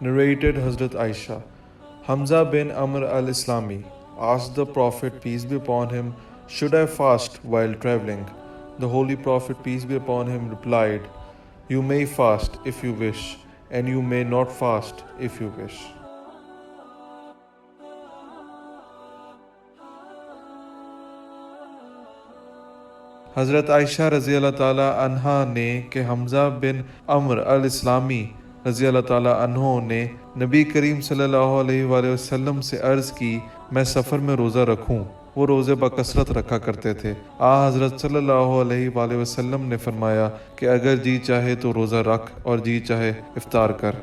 Narrated Hazrat Aisha. Hamza bin Amr al-Islami asked the Prophet, peace be upon him, should I fast while traveling? The Holy Prophet, peace be upon him, replied, you may fast if you wish, and you may not fast if you wish. हज़रत आयशा रज़ी अल्लाह ताला अन्हा ने कि हमज़ा बिन अम्र अल-इस्लामी रज़ी अल्लाह ताला अन्हो ने नबी करीम सल्लल्लाहु अलैहि वसल्लम से अर्ज़ की, मैं सफ़र में रोज़ा रखूं। वो रोज़े बकसरत रखा करते थे। हज़रत सल्लल्लाहु अलैहि वसल्लम ने फरमाया कि अगर जी चाहे तो रोज़ा रख और जी चाहे इफ्तार कर।